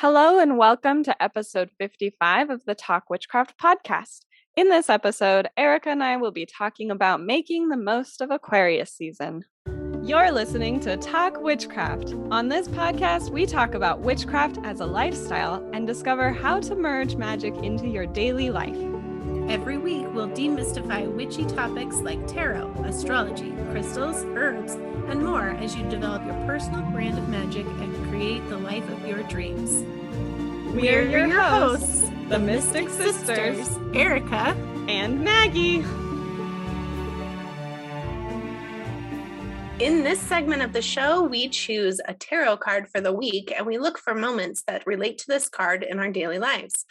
Hello and welcome to episode 55 of the Talk Witchcraft podcast. In this episode, Erica and I will be talking about making the most of Aquarius season. You're listening to Talk Witchcraft. On this podcast, we talk about witchcraft as a lifestyle and discover how to merge magic into your daily life. Every week, we'll demystify witchy topics like tarot, astrology, crystals, herbs, and more as you develop your personal brand of magic and create the life of your dreams. We're your hosts, the Mystic Sisters, Erica and Maggie. In this segment of the show, we choose a tarot card for the week, and we look for moments that relate to this card in our daily lives.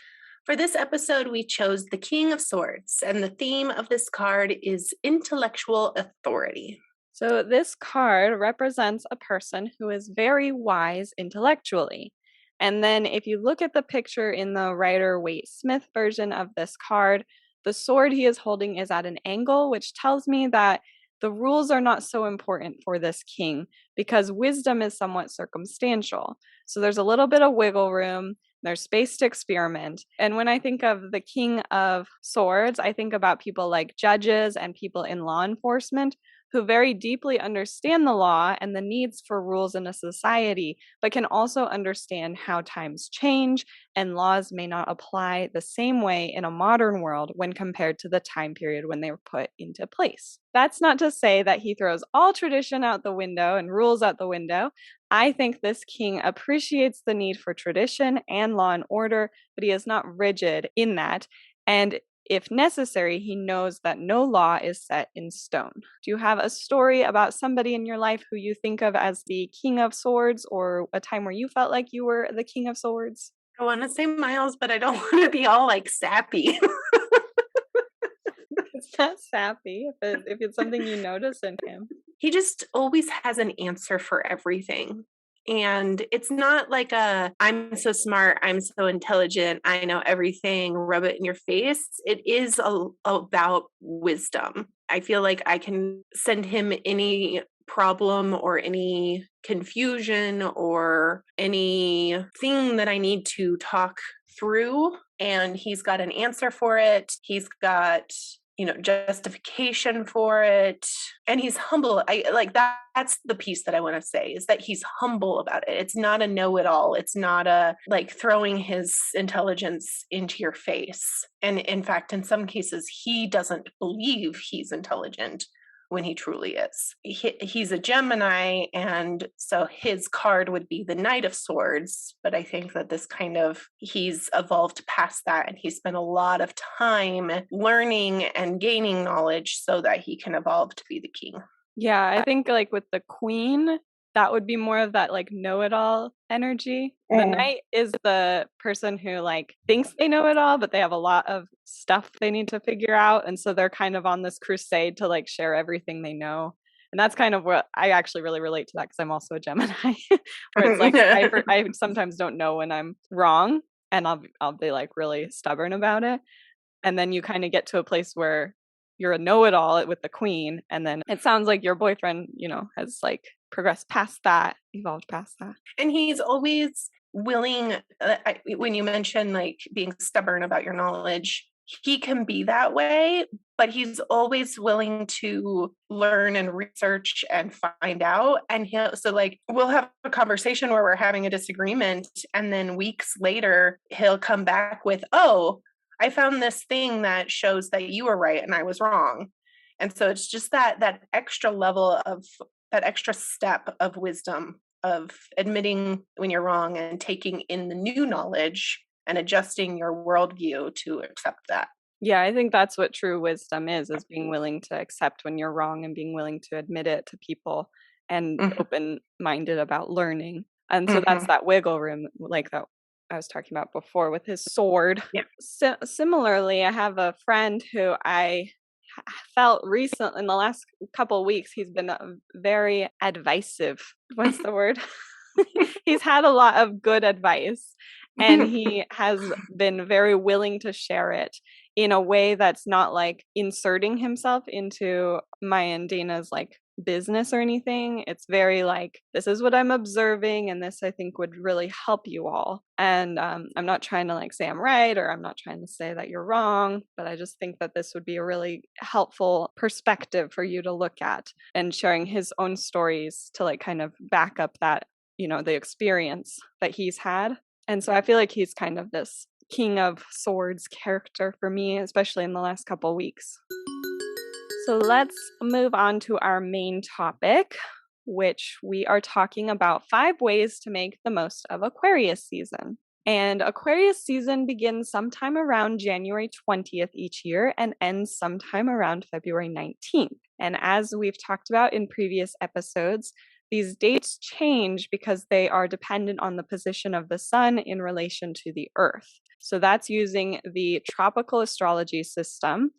For this episode, we chose the King of Swords, and the theme of this card is intellectual authority. So this card represents a person who is very wise intellectually. And then if you look at the picture in the Rider-Waite-Smith version of this card, the sword he is holding is at an angle, which tells me that the rules are not so important for this king because wisdom is somewhat circumstantial. So there's a little bit of wiggle room. There's space to experiment. And when I think of the King of Swords, I think about people like judges and people in law enforcement who very deeply understand the law and the needs for rules in a society, but can also understand how times change and laws may not apply the same way in a modern world when compared to the time period when they were put into place. That's not to say that he throws all tradition out the window and rules out the window. I think this king appreciates the need for tradition and law and order, but he is not rigid in that. And if necessary, he knows that no law is set in stone. Do you have a story about somebody in your life who you think of as the King of Swords, or a time where you felt like you were the King of Swords? I want to say Miles, but I don't want to be all like sappy. It's not sappy if it's something you notice in him. He just always has an answer for everything. And it's not like I'm so smart, I'm so intelligent, I know everything, rub it in your face. It is about wisdom. I feel like I can send him any problem or any confusion or anything that I need to talk through, and he's got an answer for it. He's got justification for it, and he's humble. I like that's the piece that I want to say, is that he's humble about it. It's not a know-it-all. It's not a like throwing his intelligence into your face. And in fact, in some cases, he doesn't believe he's intelligent when he truly is. He's a Gemini, and so his card would be the Knight of Swords, but I think that he's evolved past that, and he spent a lot of time learning and gaining knowledge so that he can evolve to be the king. Yeah, I think like with the Queen, that would be more of that like know-it-all energy. The Knight is the person who like thinks they know it all, but they have a lot of stuff they need to figure out. And so they're kind of on this crusade to like share everything they know. And that's kind of what I actually really relate to that, because I'm also a Gemini, where it's like I sometimes don't know when I'm wrong, and I'll be like really stubborn about it. And then you kind of get to a place where you're a know-it-all with the Queen, and then it sounds like your boyfriend, has like progressed past that, evolved past that. And he's always willing, when you mention like being stubborn about your knowledge, he can be that way, but he's always willing to learn and research and find out. And so like we'll have a conversation where we're having a disagreement, and then weeks later he'll come back with, "Oh, I found this thing that shows that you were right and I was wrong." And so it's just that extra level of that extra step of wisdom, of admitting when you're wrong and taking in the new knowledge and adjusting your worldview to accept that. Yeah, I think that's what true wisdom is being willing to accept when you're wrong and being willing to admit it to people and open-minded about learning. And so that's that wiggle room, like that I was talking about before with his sword. Yeah. Similarly, I have a friend who I felt recently in the last couple of weeks, he's been very advisive. What's the word? He's had a lot of good advice, and he has been very willing to share it in a way that's not like inserting himself into my and Dana's like business or anything. It's very like, this is what I'm observing, and this I think would really help you all. And I'm not trying to like say I'm right, or I'm not trying to say that you're wrong, but I just think that this would be a really helpful perspective for you to look at, and sharing his own stories to like kind of back up that, the experience that he's had. And so I feel like he's kind of this King of Swords character for me, especially in the last couple weeks. So let's move on to our main topic, which we are talking about 5 ways to make the most of Aquarius season. And Aquarius season begins sometime around January 20th each year and ends sometime around February 19th. And as we've talked about in previous episodes, these dates change because they are dependent on the position of the sun in relation to the earth. So that's using the tropical astrology system.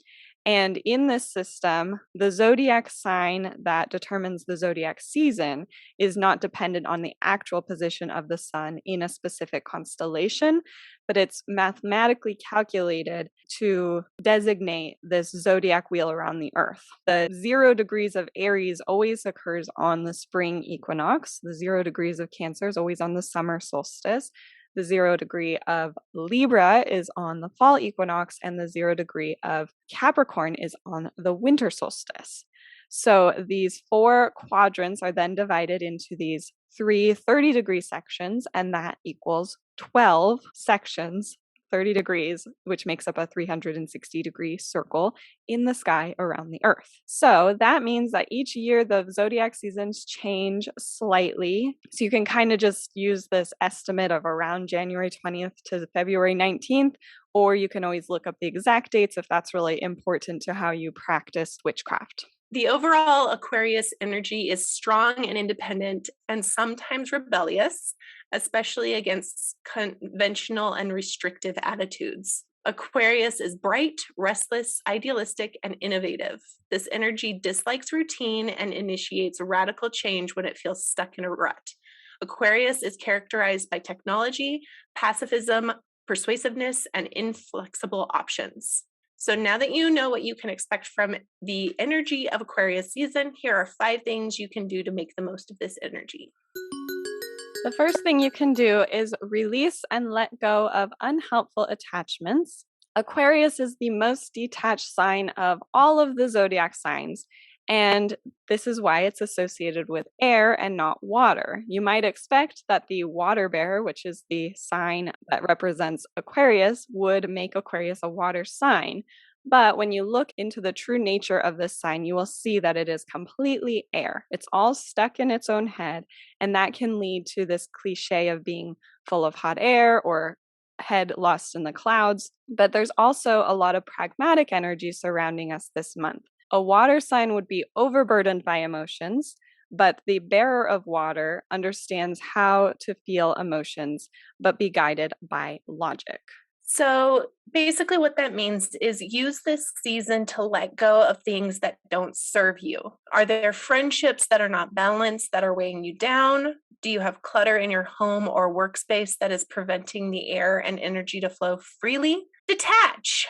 And in this system, the zodiac sign that determines the zodiac season is not dependent on the actual position of the sun in a specific constellation, but it's mathematically calculated to designate this zodiac wheel around the earth. The 0 degrees of Aries always occurs on the spring equinox. The 0 degrees of Cancer is always on the summer solstice. The 0 degree of Libra is on the fall equinox, and the 0 degree of Capricorn is on the winter solstice. So these 4 quadrants are then divided into these 3 30-degree sections, and that equals 12 sections, 30 degrees, which makes up a 360-degree circle in the sky around the earth. So that means that each year the zodiac seasons change slightly. So you can kind of just use this estimate of around January 20th to February 19th, or you can always look up the exact dates if that's really important to how you practice witchcraft. The overall Aquarius energy is strong and independent and sometimes rebellious, especially against conventional and restrictive attitudes. Aquarius is bright, restless, idealistic, and innovative. This energy dislikes routine and initiates radical change when it feels stuck in a rut. Aquarius is characterized by technology, pacifism, persuasiveness, and inflexible options. So now that you know what you can expect from the energy of Aquarius season, here are 5 things you can do to make the most of this energy. The first thing you can do is release and let go of unhelpful attachments. Aquarius is the most detached sign of all of the zodiac signs, and this is why it's associated with air and not water. You might expect that the water bearer, which is the sign that represents Aquarius, would make Aquarius a water sign. But when you look into the true nature of this sign, you will see that it is completely air. It's all stuck in its own head, and that can lead to this cliche of being full of hot air or head lost in the clouds. But there's also a lot of pragmatic energy surrounding us this month. A water sign would be overburdened by emotions, but the bearer of water understands how to feel emotions, but be guided by logic. So basically, what that means is use this season to let go of things that don't serve you. Are there friendships that are not balanced, that are weighing you down? Do you have clutter in your home or workspace that is preventing the air and energy to flow freely? Detach.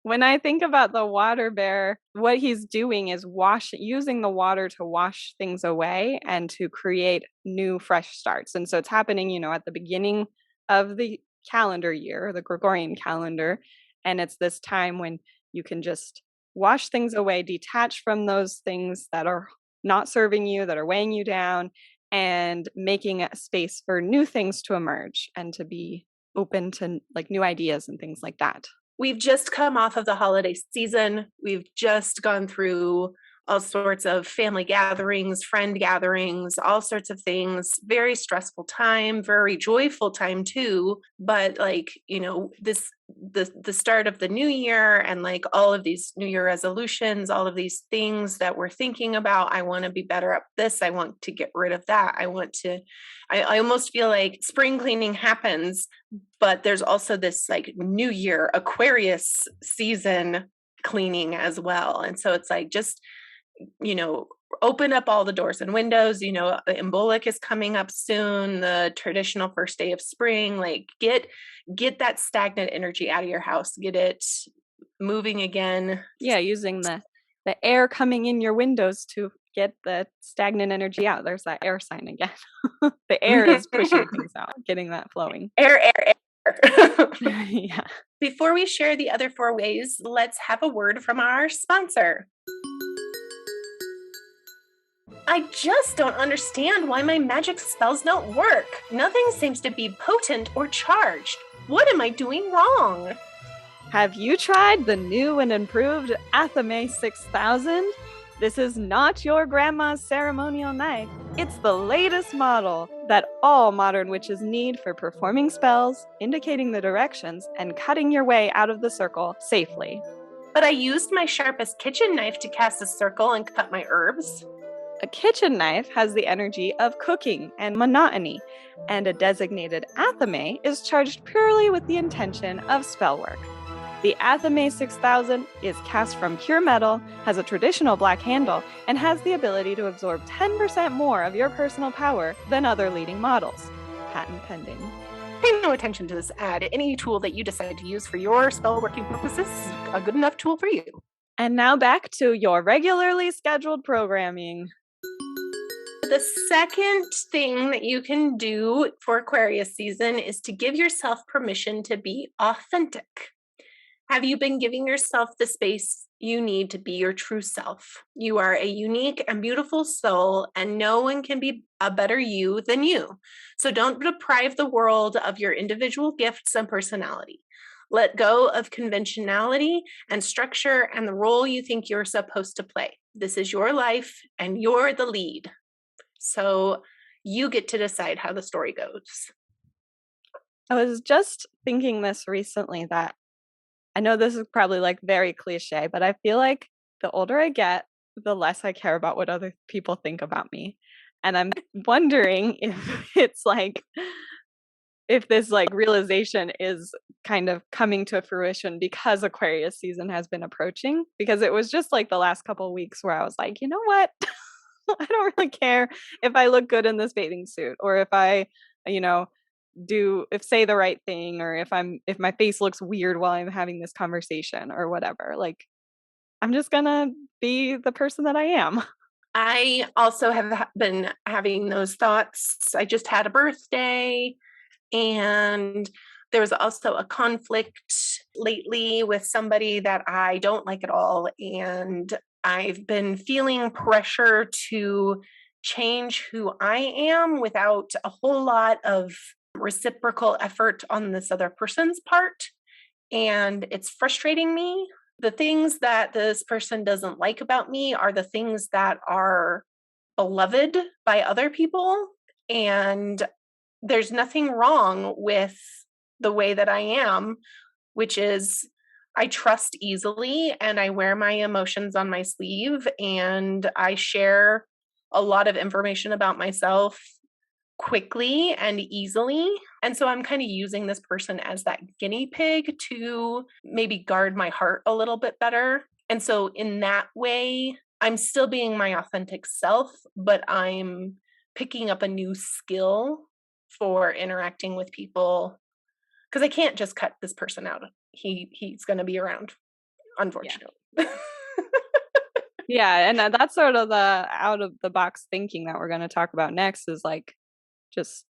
When I think about the water bear, what he's doing is using the water to wash things away and to create new fresh starts. And so it's happening, at the beginning of the calendar year, the Gregorian calendar, and it's this time when you can just wash things away, detach from those things that are not serving you, that are weighing you down, and making a space for new things to emerge and to be open to like new ideas and things like that. We've just come off of the holiday season. We've just gone through all sorts of family gatherings, friend gatherings, all sorts of things. Very stressful time, very joyful time too. But the start of the new year and like all of these new year resolutions, all of these things that we're thinking about. I want to be better at this. I want to get rid of that. I almost feel like spring cleaning happens, but there's also this like new year Aquarius season cleaning as well. And so it's like just open up all the doors and windows. Imbolc is coming up soon, the traditional first day of spring. Like get that stagnant energy out of your house, get it moving again. Yeah, using the the air coming in your windows to get the stagnant energy out. There's that air sign again. The air is pushing things out, getting that flowing. Air. Yeah. Before we share the other 4 ways, let's have a word from our sponsor. I just don't understand why my magic spells don't work. Nothing seems to be potent or charged. What am I doing wrong? Have you tried the new and improved Athame 6000? This is not your grandma's ceremonial knife. It's the latest model that all modern witches need for performing spells, indicating the directions, and cutting your way out of the circle safely. But I used my sharpest kitchen knife to cast a circle and cut my herbs. A kitchen knife has the energy of cooking and monotony, and a designated Athame is charged purely with the intention of spell work. The Athame 6000 is cast from pure metal, has a traditional black handle, and has the ability to absorb 10% more of your personal power than other leading models. Patent pending. Pay no attention to this ad. Any tool that you decide to use for your spell working purposes is a good enough tool for you. And now back to your regularly scheduled programming. The second thing that you can do for Aquarius season is to give yourself permission to be authentic. Have you been giving yourself the space you need to be your true self? You are a unique and beautiful soul, and no one can be a better you than you. So don't deprive the world of your individual gifts and personality. Let go of conventionality and structure and the role you think you're supposed to play. This is your life, and you're the lead. So you get to decide how the story goes. I was just thinking this recently that I know this is probably like very cliche, but I feel like the older I get, the less I care about what other people think about me. And I'm wondering if it's like, if this like realization is kind of coming to fruition because Aquarius season has been approaching, because it was just like the last couple of weeks where I was like, you know what? I don't really care if I look good in this bathing suit, or if I, you know, say the right thing, or if my face looks weird while I'm having this conversation or whatever. Like, I'm just gonna be the person that I am. I also have been having those thoughts. I just had a birthday, and there was also a conflict lately with somebody that I don't like at all. And I've been feeling pressure to change who I am without a whole lot of reciprocal effort on this other person's part. And it's frustrating me. The things that this person doesn't like about me are the things that are beloved by other people. And there's nothing wrong with the way that I am, which is I trust easily and I wear my emotions on my sleeve, and I share a lot of information about myself quickly and easily. And so I'm kind of using this person as that guinea pig to maybe guard my heart a little bit better. And so in that way, I'm still being my authentic self, but I'm picking up a new skill for interacting with people, because I can't just cut this person out. He's going to be around, unfortunately. Yeah, and that's sort of the out of the box thinking that we're going to talk about next, is like just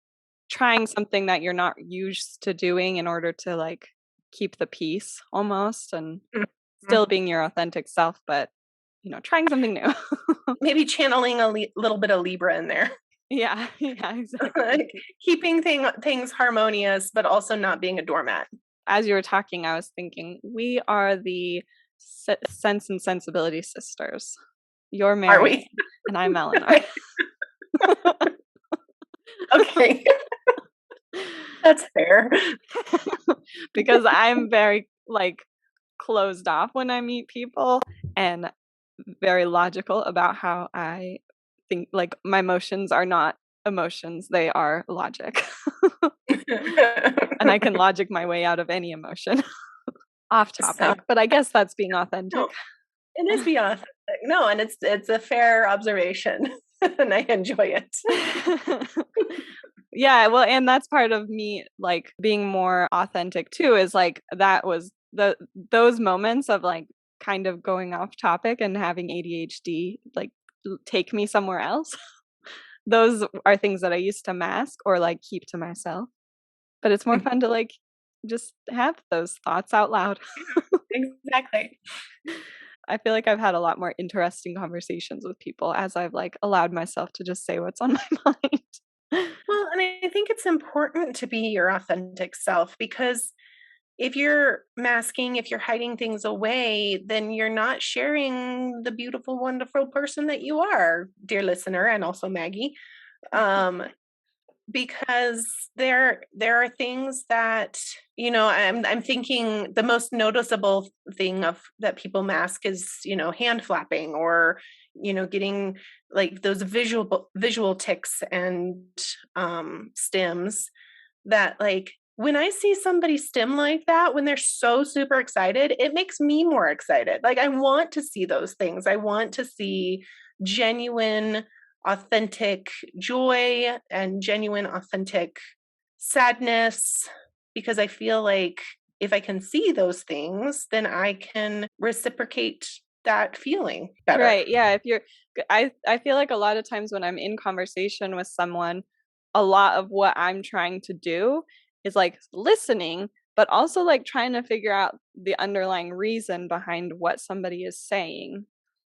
trying something that you're not used to doing in order to like keep the peace almost, and still being your authentic self, but you know, trying something new. Maybe channeling a little bit of Libra in there. Yeah, exactly. Keeping things harmonious, but also not being a doormat. As you were talking, I was thinking we are the Sense and Sensibility sisters. You're Mary, are we? And I'm Eleanor. Okay. That's fair. Because I'm very like closed off when I meet people, and very logical about how I think. Like, my emotions are not emotions, they are logic. And I can logic my way out of any emotion. Off topic, but I guess that's being authentic. No, it is being authentic. No, and it's a fair observation. And I enjoy it. Yeah, well, and that's part of me like being more authentic too, is like that was those moments of like kind of going off topic and having ADHD like take me somewhere else. Those are things that I used to mask or like keep to myself. But it's more fun to like just have those thoughts out loud. Exactly. I feel like I've had a lot more interesting conversations with people as I've like allowed myself to just say what's on my mind. Well, and I think it's important to be your authentic self because if you're masking, if you're hiding things away, then you're not sharing the beautiful, wonderful person that you are, dear listener, and also Maggie. Um, because there are things that I'm thinking the most noticeable thing of that people mask is hand flapping or getting like those visual tics and stims that like when I see somebody stim like that when they're so super excited, it makes me more excited. Like I want to see those things. I want to see genuine authentic joy and genuine, authentic sadness, because I feel like if I can see those things, then I can reciprocate that feeling better. Right. Yeah. If you're, I feel like a lot of times when I'm in conversation with someone, a lot of what I'm trying to do is like listening, but also like trying to figure out the underlying reason behind what somebody is saying.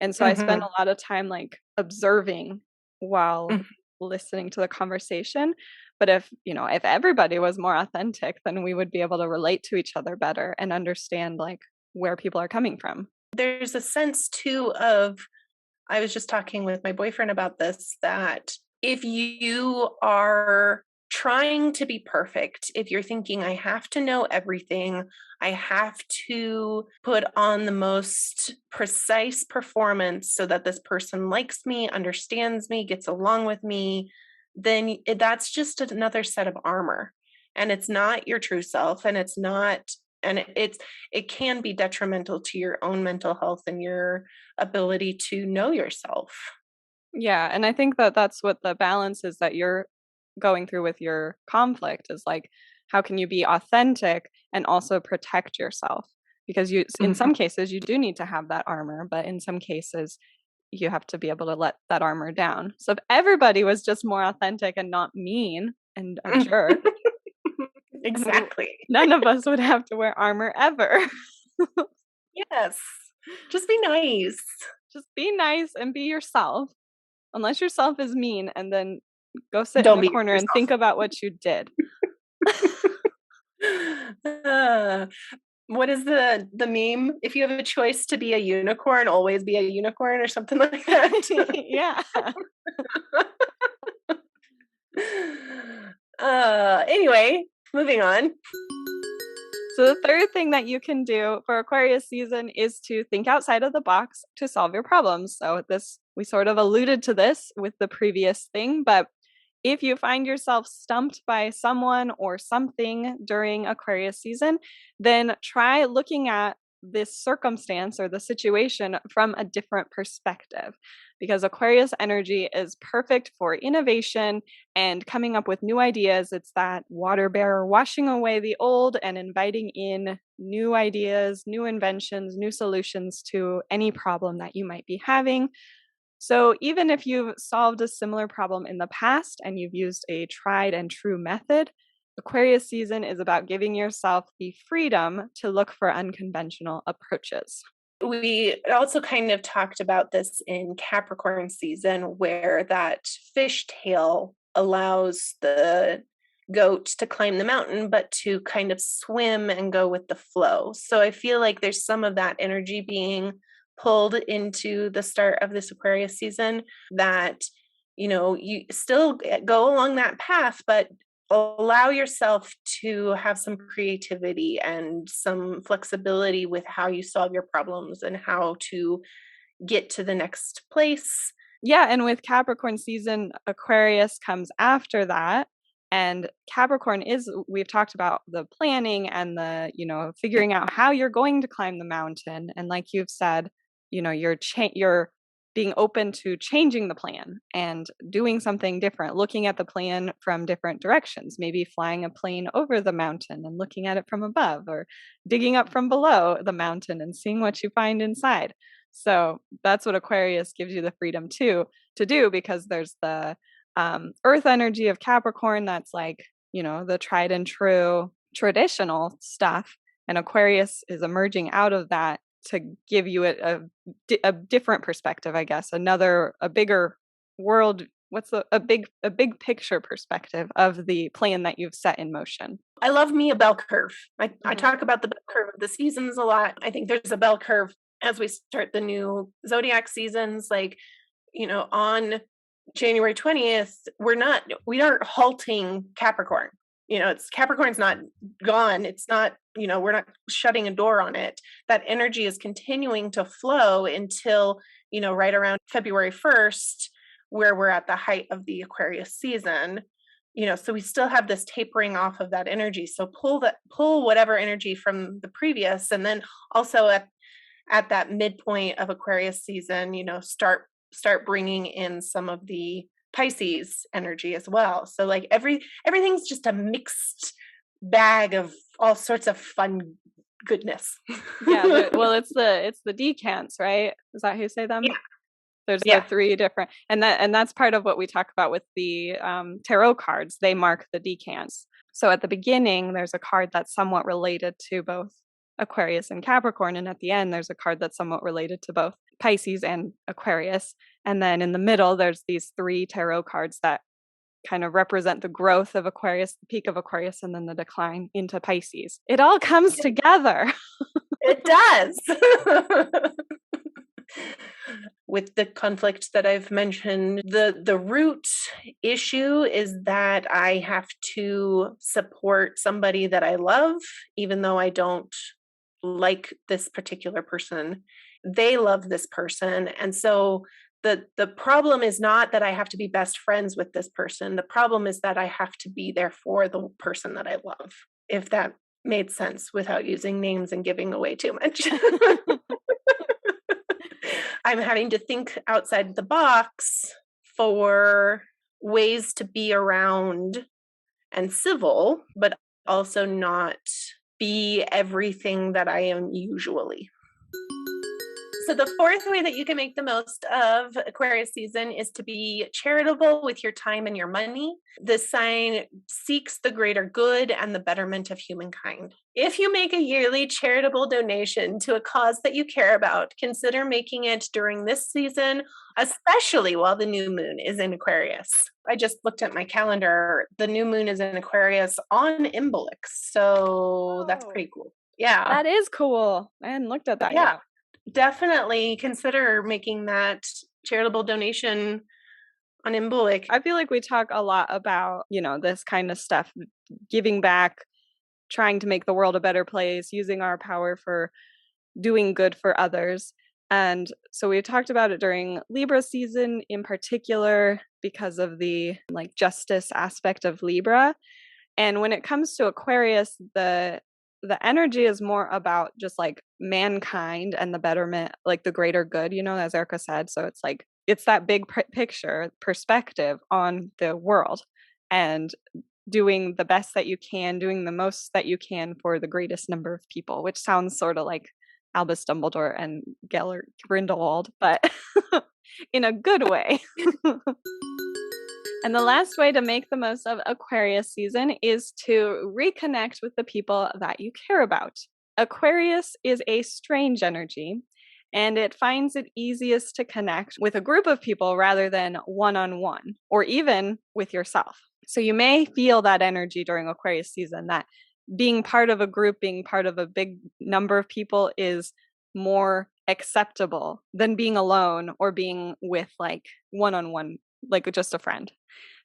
And so I spend Mm-hmm. a lot of time like observing while listening to the conversation. But if everybody was more authentic, then we would be able to relate to each other better and understand like where people are coming from. There's a sense too of, I was just talking with my boyfriend about this, that if you are trying to be perfect, if you're thinking, I have to know everything, I have to put on the most precise performance so that this person likes me, understands me, gets along with me, then that's just another set of armor. And it's not your true self. And it's not, and it can be detrimental to your own mental health and your ability to know yourself. Yeah, and I think that that's what the balance is that you're going through with your conflict is like, how can you be authentic and also protect yourself? Because in Mhm. some cases, you do need to have that armor, but in some cases, you have to be able to let that armor down. So if everybody was just more authentic and not mean and a jerk, Exactly. none of us would have to wear armor ever. Yes. Just be nice. Just be nice and be yourself, unless yourself is mean, and then go sit in Don't a be corner and yourself. think about what you did. Uh, what is the meme? If you have a choice to be a unicorn, always be a unicorn or something like that. Yeah. Anyway, moving on. So the third thing that you can do for Aquarius season is to think outside of the box to solve your problems. So this we sort of alluded to this with the previous thing, but if you find yourself stumped by someone or something during Aquarius season, then try looking at this circumstance or the situation from a different perspective. Because Aquarius energy is perfect for innovation and coming up with new ideas. It's that water bearer washing away the old and inviting in new ideas, new inventions, new solutions to any problem that you might be having. So, even if you've solved a similar problem in the past and you've used a tried and true method, Aquarius season is about giving yourself the freedom to look for unconventional approaches. We also kind of talked about this in Capricorn season, where that fish tail allows the goat to climb the mountain, but to kind of swim and go with the flow. So I feel like there's some of that energy being pulled into the start of this Aquarius season that, you still go along that path, but allow yourself to have some creativity and some flexibility with how you solve your problems and how to get to the next place. Yeah, and with Capricorn season, Aquarius comes after that. And Capricorn is, we've talked about the planning and the, figuring out how you're going to climb the mountain. And like you've said, you're being open to changing the plan and doing something different, looking at the plan from different directions, maybe flying a plane over the mountain and looking at it from above, or digging up from below the mountain and seeing what you find inside. So that's what Aquarius gives you the freedom to do, because there's the earth energy of Capricorn that's like, the tried and true traditional stuff. And Aquarius is emerging out of that to give you a different perspective, I guess, a bigger world. A big picture perspective of the plan that you've set in motion. I love me a bell curve. I Mhm. talk about the bell curve of the seasons a lot. I think there's a bell curve as we start the new zodiac seasons. Like, on January 20th, we aren't halting Capricorn. Capricorn's not gone. It's not, we're not shutting a door on it. That energy is continuing to flow until, right around February 1st, where we're at the height of the Aquarius season. So we still have this tapering off of that energy. So pull whatever energy from the previous, and then also at that midpoint of Aquarius season, start bringing in some of the Pisces energy as well. So like everything's just a mixed bag of all sorts of fun goodness. Yeah, well, it's the decants, right? Is that how you say them? Yeah. There's Yeah. the three different, and that's part of what we talk about with the tarot cards. They mark the decants. So at the beginning, there's a card that's somewhat related to both Aquarius and Capricorn, and at the end, there's a card that's somewhat related to both Pisces and Aquarius. And then in the middle, there's these three tarot cards that kind of represent the growth of Aquarius, the peak of Aquarius, and then the decline into Pisces. It all comes together. It does. With the conflict that I've mentioned, the root issue is that I have to support somebody that I love, even though I don't like this particular person. They love this person. And so the problem is not that I have to be best friends with this person. The problem is that I have to be there for the person that I love, if that made sense without using names and giving away too much. I'm having to think outside the box for ways to be around and civil, but also not be everything that I am usually. So the fourth way that you can make the most of Aquarius season is to be charitable with your time and your money. This sign seeks the greater good and the betterment of humankind. If you make a yearly charitable donation to a cause that you care about, consider making it during this season, especially while the new moon is in Aquarius. I just looked at my calendar. The new moon is in Aquarius on Imbolc. So that's pretty cool. Yeah. That is cool. I hadn't looked at that Yeah. yet. Definitely consider making that charitable donation on Imbolc. I feel like we talk a lot about, this kind of stuff, giving back, trying to make the world a better place, using our power for doing good for others. And so we talked about it during Libra season in particular because of the justice aspect of Libra. And when it comes to Aquarius, the energy is more about just like mankind and the betterment, like the greater good, as Erica said. So it's that big picture perspective on the world and doing the best that you can, doing the most that you can for the greatest number of people, which sounds sort of like Albus Dumbledore and Gellert Grindelwald, but in a good way. And the last way to make the most of Aquarius season is to reconnect with the people that you care about. Aquarius is a strange energy, and it finds it easiest to connect with a group of people rather than one-on-one, or even with yourself. So you may feel that energy during Aquarius season, that being part of a group, being part of a big number of people is more acceptable than being alone or being with one-on-one, like just a friend.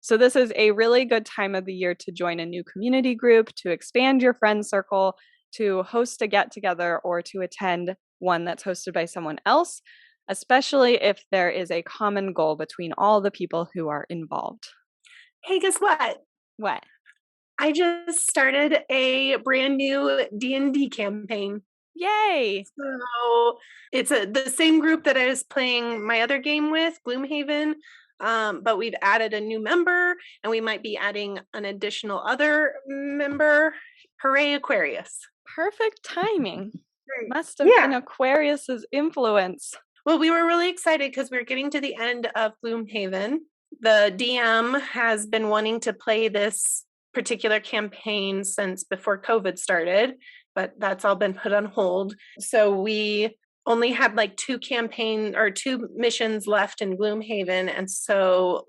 So this is a really good time of the year to join a new community group, to expand your friend circle, to host a get-together, or to attend one that's hosted by someone else, especially if there is a common goal between all the people who are involved. Hey, guess what? What? I just started a brand new D&D campaign. Yay! So it's the same group that I was playing my other game with, Gloomhaven. But we've added a new member and we might be adding an additional other member. Hooray, Aquarius. Perfect timing. Right. Must have been Yeah. Aquarius's influence. Well, we were really excited because we're getting to the end of Gloomhaven. The DM has been wanting to play this particular campaign since before COVID started, but that's all been put on hold. So we only had like two missions left in Gloomhaven. And so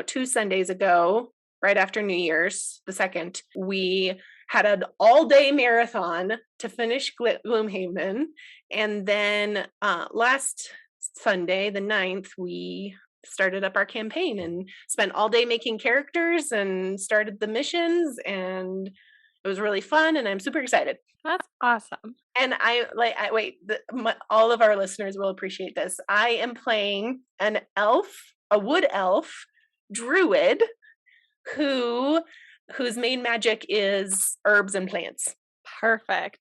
2 Sundays ago, right after New Year's, the 2nd, we had an all-day marathon to finish Gloomhaven. And then last Sunday, the 9th, we started up our campaign and spent all day making characters and started the missions, and it was really fun and I'm super excited. That's awesome. And all of our listeners will appreciate this. I am playing an elf, a wood elf druid whose main magic is herbs and plants. Perfect.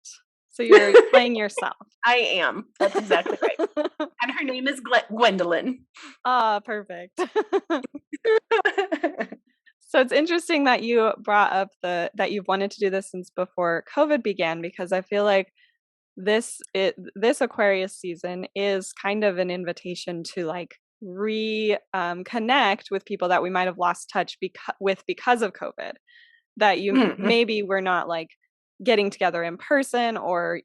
So you're playing yourself. I am. That's exactly right. And her name is Gwendolyn. Ah, perfect. So it's interesting that you brought up that you've wanted to do this since before COVID began, because I feel like this Aquarius season is kind of an invitation to like connect with people that we might have lost touch because of COVID, that you maybe we're not like getting together in person or,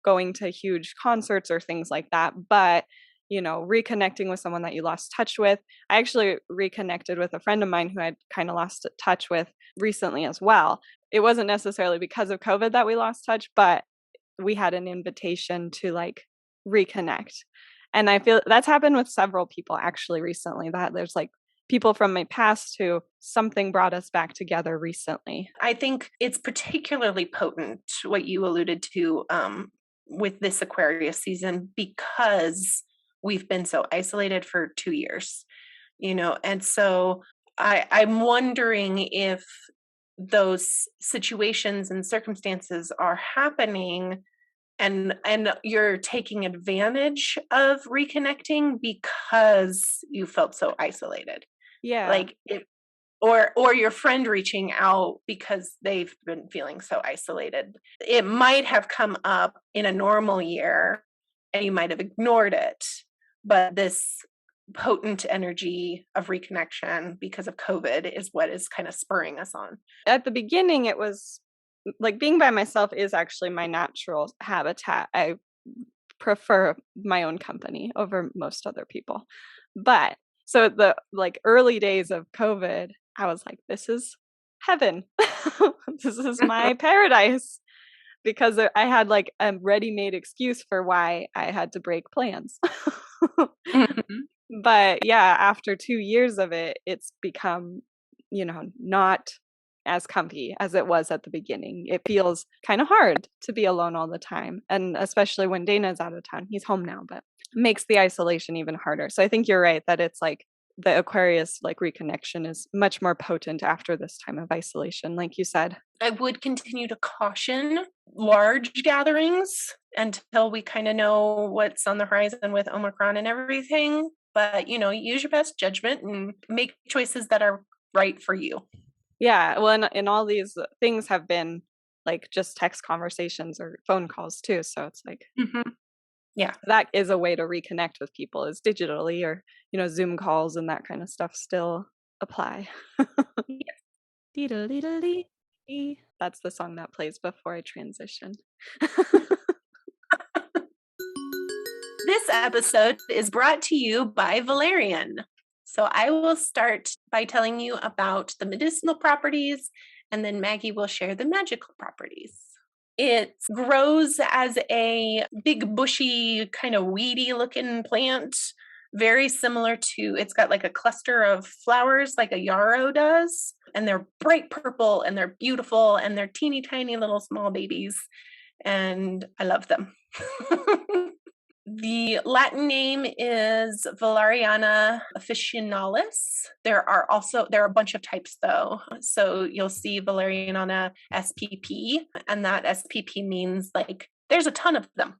going to huge concerts or things like that, but reconnecting with someone that you lost touch with. I actually reconnected with a friend of mine who I'd kind of lost touch with recently as well. It wasn't necessarily because of COVID that we lost touch, but we had an invitation to like reconnect. And I feel that's happened with several people actually recently, that there's like people from my past who something brought us back together recently. I think it's particularly potent what you alluded to with this Aquarius season, because we've been so isolated for 2 years, and so I'm wondering if those situations and circumstances are happening and you're taking advantage of reconnecting because you felt so isolated. Yeah. Like or your friend reaching out because they've been feeling so isolated. It might have come up in a normal year and you might have ignored it, but this potent energy of reconnection because of COVID is what is kind of spurring us on. At the beginning, it was like being by myself is actually my natural habitat. I prefer my own company over most other people. But so the like early days of COVID, I was like, this is heaven. This is my paradise, because I had like a ready-made excuse for why I had to break plans. Mhm. But yeah, after 2 years of it, it's become, not as comfy as it was at the beginning. It feels kind of hard to be alone all the time. And especially when Dana's out of town. He's home now, but makes the isolation even harder. So I think you're right that it's like the Aquarius like reconnection is much more potent after this time of isolation, like you said. I would continue to caution large gatherings until we kind of know what's on the horizon with Omicron and everything. But, use your best judgment and make choices that are right for you. Yeah, well, and all these things have been like just text conversations or phone calls too. So it's like, Yeah. that is a way to reconnect with people, is digitally, or Zoom calls and that kind of stuff still apply. Dee-da-dee-da-dee. That's the song that plays before I transition. This episode is brought to you by Valerian. So I will start by telling you about the medicinal properties, and then Maggie will share the magical properties. It grows as a big, bushy, kind of weedy looking plant, very similar to, it's got like a cluster of flowers like a yarrow does, and they're bright purple and they're beautiful and they're teeny tiny little small babies, and I love them. The Latin name is Valeriana officinalis. There are a bunch of types though. So you'll see Valeriana SPP, and that SPP means like There's a ton of them.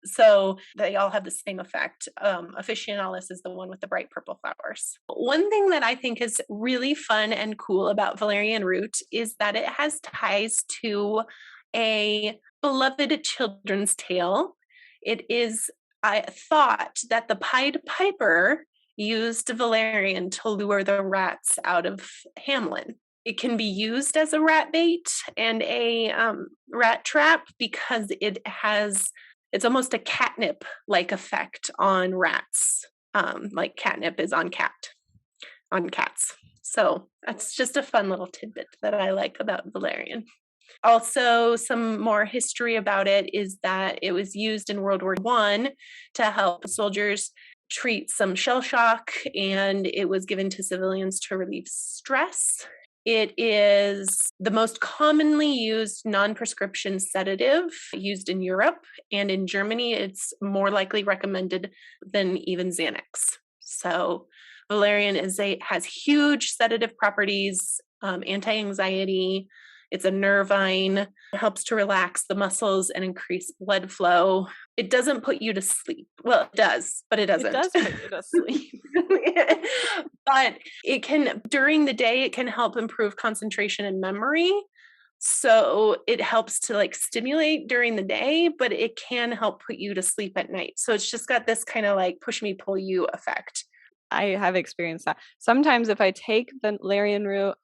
So they all have the same effect. Officinalis is the one with the bright purple flowers. One thing that I think is really fun and cool about valerian root is that it has ties to a beloved children's tale. It is, I thought that the Pied Piper used valerian to lure the rats out of Hamlin. It can be used as a rat bait and a rat trap because it's almost a catnip like effect on rats, like catnip is on cats. So that's just a fun little tidbit that I like about valerian. Also, some more history about it is that it was used in World War I to help soldiers treat some shell shock, and it was given to civilians to relieve stress. It is the most commonly used non-prescription sedative used in Europe, and in Germany, it's more likely recommended than even Xanax. So valerian has huge sedative properties, anti-anxiety. It's a nervine. It helps to relax the muscles and increase blood flow. It doesn't put you to sleep. Well, it does, but it doesn't. It does put you to sleep. But it can, during the day, it can help improve concentration and memory. So it helps to like stimulate during the day, but it can help put you to sleep at night. So it's just got this kind of like push me, pull you effect. I have experienced that. Sometimes if I take the valerian root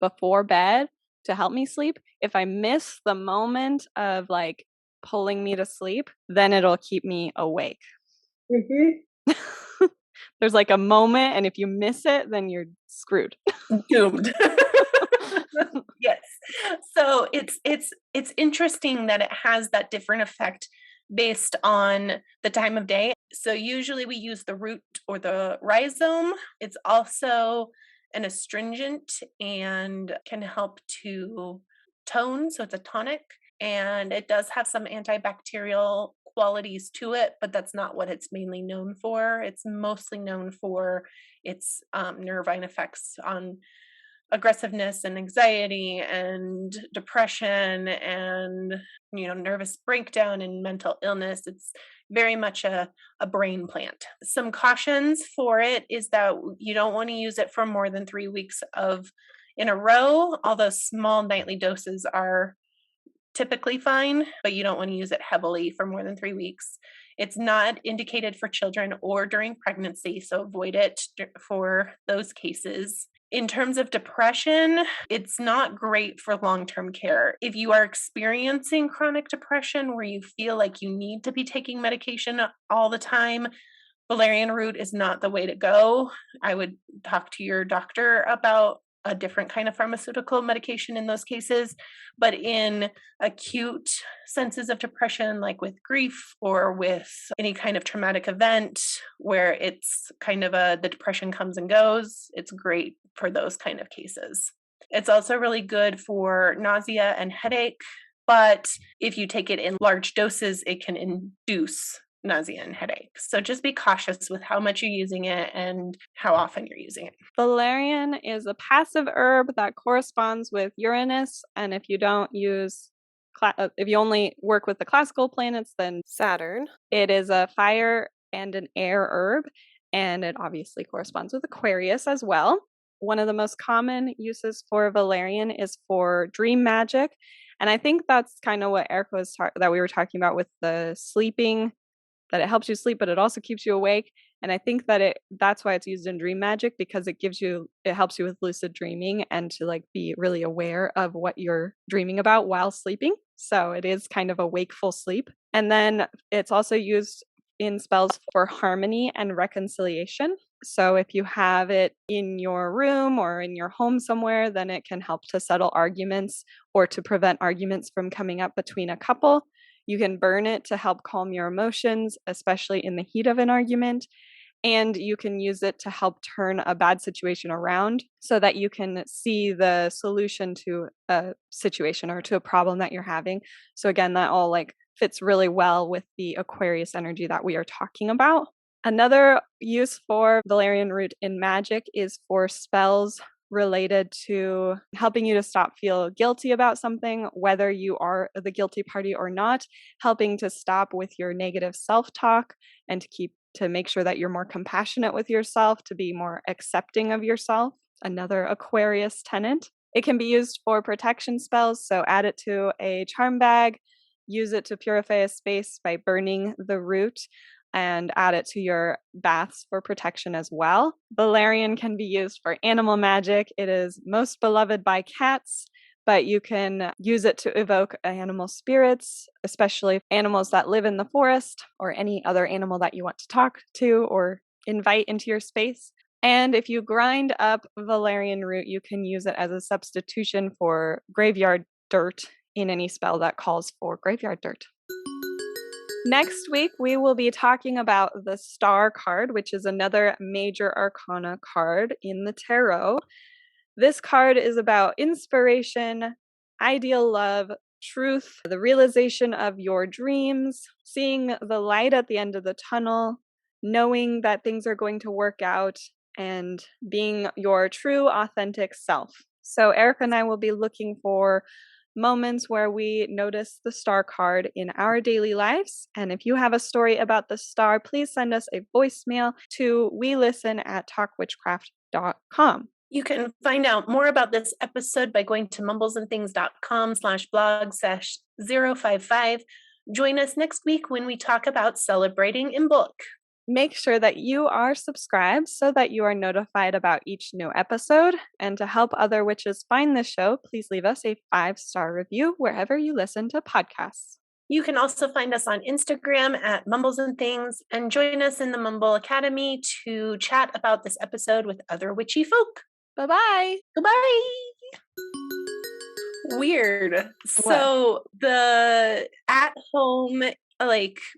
before bed to help me sleep, if I miss the moment of like pulling me to sleep, then it'll keep me awake. Mm-hmm. There's like a moment, and if you miss it, then you're screwed. Doomed. Yes. So it's interesting that it has that different effect based on the time of day. So usually we use the root or the rhizome. It's also an astringent and can help to tone. So it's a tonic, and it does have some antibacterial qualities to it, but that's not what it's mainly known for. It's mostly known for its nervine effects on aggressiveness and anxiety and depression and nervous breakdown and mental illness. It's very much a brain plant. Some cautions for it is that you don't want to use it for more than 3 weeks in a row, although small nightly doses are typically fine, but you don't want to use it heavily for more than 3 weeks. It's not indicated for children or during pregnancy, so avoid it for those cases. In terms of depression, it's not great for long-term care. If you are experiencing chronic depression where you feel like you need to be taking medication all the time, valerian root is not the way to go. I would talk to your doctor about a different kind of pharmaceutical medication in those cases. But in acute senses of depression, like with grief or with any kind of traumatic event where it's kind of the depression comes and goes, it's great for those kind of cases. It's also really good for nausea and headache, but if you take it in large doses, it can induce nausea and headache. So just be cautious with how much you're using it and how often you're using it. Valerian is a passive herb that corresponds with Uranus, and if you don't use if you only work with the classical planets, then Saturn. It is a fire and an air herb, and it obviously corresponds with Aquarius as well. One of the most common uses for valerian is for dream magic, and I think that's kind of what Erica was that we were talking about with the sleeping, that it helps you sleep, but it also keeps you awake. And I think that that's why it's used in dream magic, because it helps you with lucid dreaming and to like be really aware of what you're dreaming about while sleeping. So it is kind of a wakeful sleep. And then it's also used in spells for harmony and reconciliation. So if you have it in your room or in your home somewhere, then it can help to settle arguments or to prevent arguments from coming up between a couple. You can burn it to help calm your emotions, especially in the heat of an argument. And you can use it to help turn a bad situation around so that you can see the solution to a situation or to a problem that you're having. So again, that all like fits really well with the Aquarius energy that we are talking about. Another use for valerian root in magic is for spells related to helping you to stop feel guilty about something, whether you are the guilty party or not, helping to stop with your negative self-talk and to make sure that you're more compassionate with yourself, to be more accepting of yourself. Another Aquarius tenant. It can be used for protection spells, so add it to a charm bag, use it to purify a space by burning the root, and add it to your baths for protection as well. Valerian can be used for animal magic. It is most beloved by cats, but you can use it to evoke animal spirits, especially animals that live in the forest or any other animal that you want to talk to or invite into your space. And if you grind up valerian root, you can use it as a substitution for graveyard dirt in any spell that calls for graveyard dirt. Next week, we will be talking about the Star card, which is another major arcana card in the tarot. This card is about inspiration, ideal love, truth, the realization of your dreams, seeing the light at the end of the tunnel, knowing that things are going to work out, and being your true, authentic self. So, Erica and I will be looking for moments where we notice the star card in our daily lives. And if you have a story about the star, please send us a voicemail to welisten@talkwitchcraft.com. You can find out more about this episode by going to mumblesandthings.com/blog/055. Join us next week when we talk about celebrating in book. Make sure that you are subscribed so that you are notified about each new episode. And to help other witches find the show, please leave us a 5-star review wherever you listen to podcasts. You can also find us on Instagram at Mumbles and Things and join us in the Mumble Academy to chat about this episode with other witchy folk. Bye-bye. Goodbye. Weird. So the at-home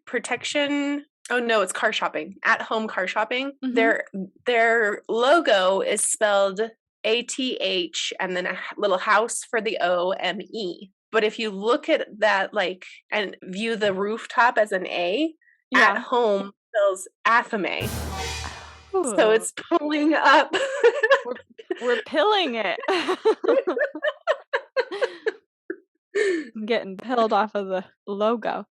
protection. Oh no, it's car shopping. At-home car shopping. Mm-hmm. Their logo is spelled ATH and then a little house for the OME. But if you look at that and view the rooftop as an A, At home spells Athame. Ooh. So it's pulling up. We're pilling it. I'm getting pilled off of the logo.